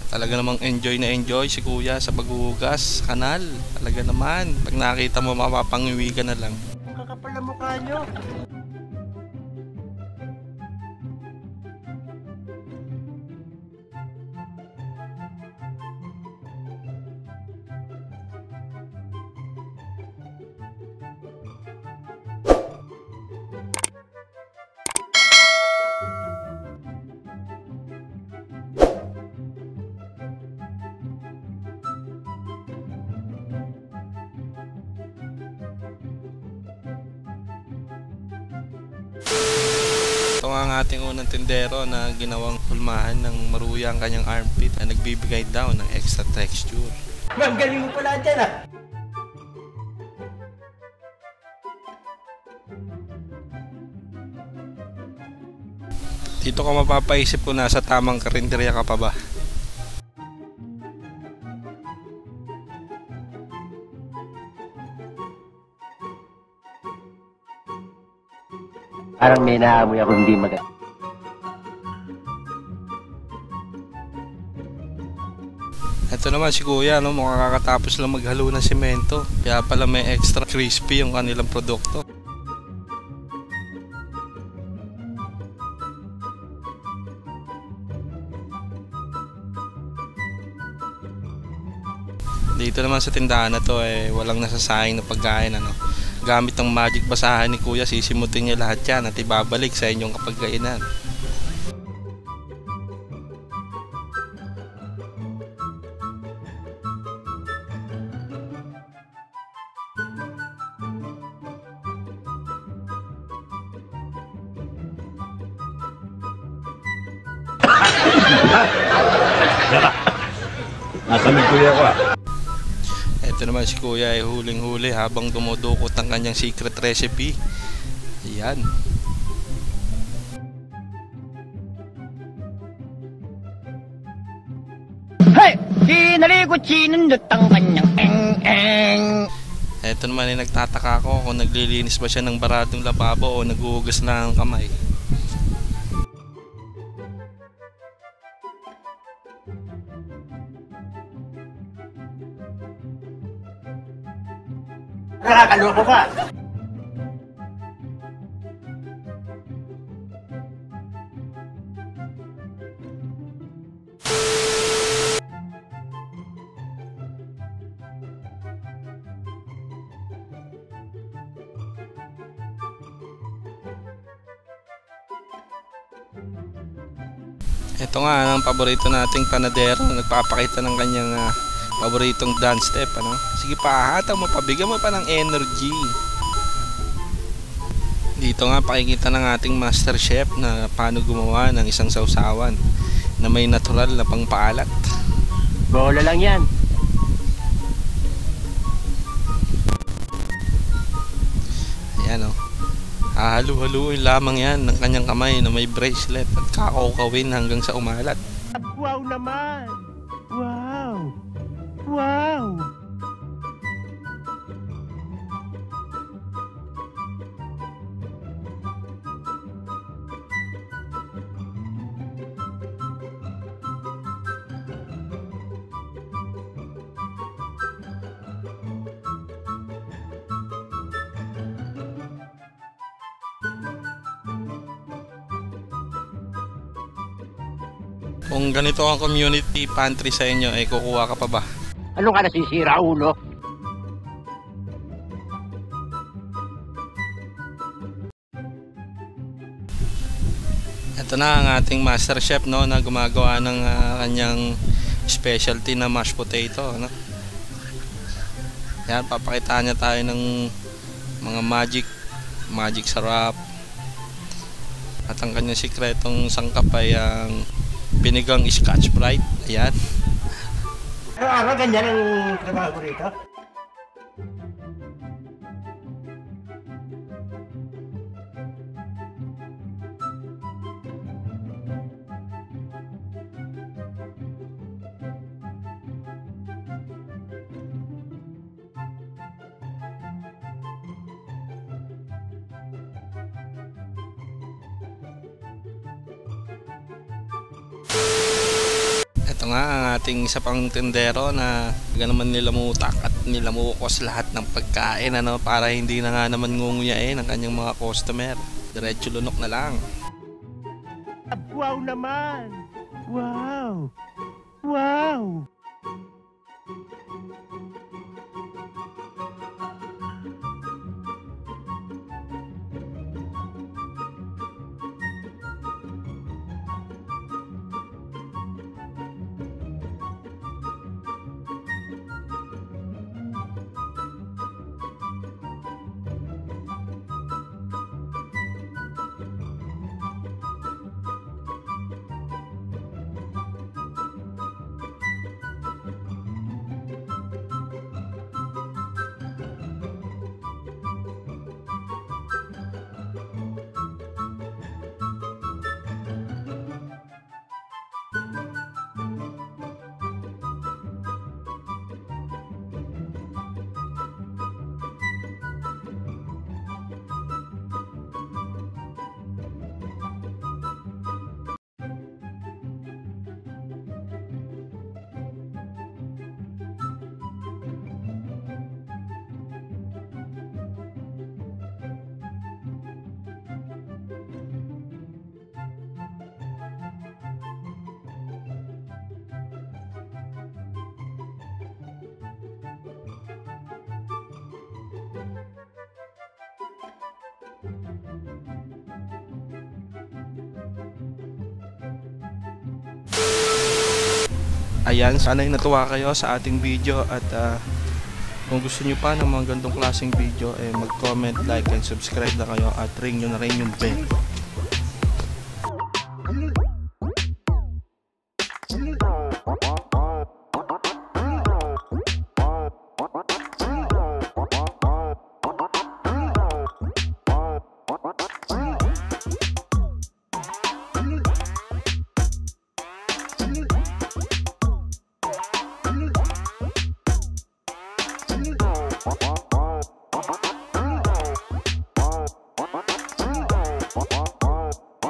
Talaga namang enjoy na enjoy si kuya sa paghuhugas sa kanal. Talaga naman, pag nakita mo mapapangiwi ka na lang. Kakapal na mukha nyo. Ito nga ang ating unang tindero na ginawang hulmahan ng maruya ang kanyang armpit na nagbibigay daw ng extra texture. Ma'am, galing mo pala dyan ah. Dito ka mapapaisip kung nasa tamang karinderya ka pa ba. Parang may naamoy ako hindi maganda. Ito naman si kuya, no, mukhang kakatapos lang maghalo ng semento. Kaya pala may extra crispy yung kanilang produkto. Dito naman sa tindahan na to walang nasasayang na pagkain, ano. Gamit ng magic basahan ni kuya, sisimutin niya lahat yan at ibabalik sa inyong kapagkainan. Nasamig kuya ko ah. Ito naman si kuya ay huling-huli habang dumudukot ang kanyang secret recipe. Ayan. Hey! Sinalikutsinin ang kanyang eng-eng. Ito naman ay nagtataka ako kung naglilinis ba siya ng baradong lababo o naghuhugas na ng kamay. Nakakaloko ka. Ito nga ang paborito nating panadero na nagpapakita ng kanyang paboritong dance step, ano? Sige pa, hatang mo pa, bigyan mo pa ng energy. Dito nga pakikita ng ating master chef na paano gumawa ng isang sausawan na may natural na pangpaalat. Bola lang yan. Ayan, oh. Hahalu-haluin lamang yan ng kanyang kamay na may bracelet at kakawkawin hanggang sa umalat. Wow naman! Wow! Wow! Kung ganito ang community pantry sa inyo, ay kukuha ka pa ba? Ano ka nasisira, ulo? Ito na ang ating master chef, no, na gumagawa ng kanyang specialty na mashed potato, no? Yan, papakitaan niya tayo ng mga magic sarap. At ang kanyang sikretong sangkap ay ang binigang Scotch Brite. Ayan. Araw-araw ganyan ang trabaho ko rito. Ito nga ang ating isa pang tendero na naman nilamutak at nilamukos lahat ng pagkain para hindi na nga naman ngunguyain ang kanyang mga customer. Diretso lunok na lang. Wow naman! Wow! Wow! Ayan, sana'y natuwa kayo sa ating video at kung gusto nyo pa ng mga gantong klaseng video mag-comment, like, and subscribe na kayo at ring nyo na rin yung bell. What?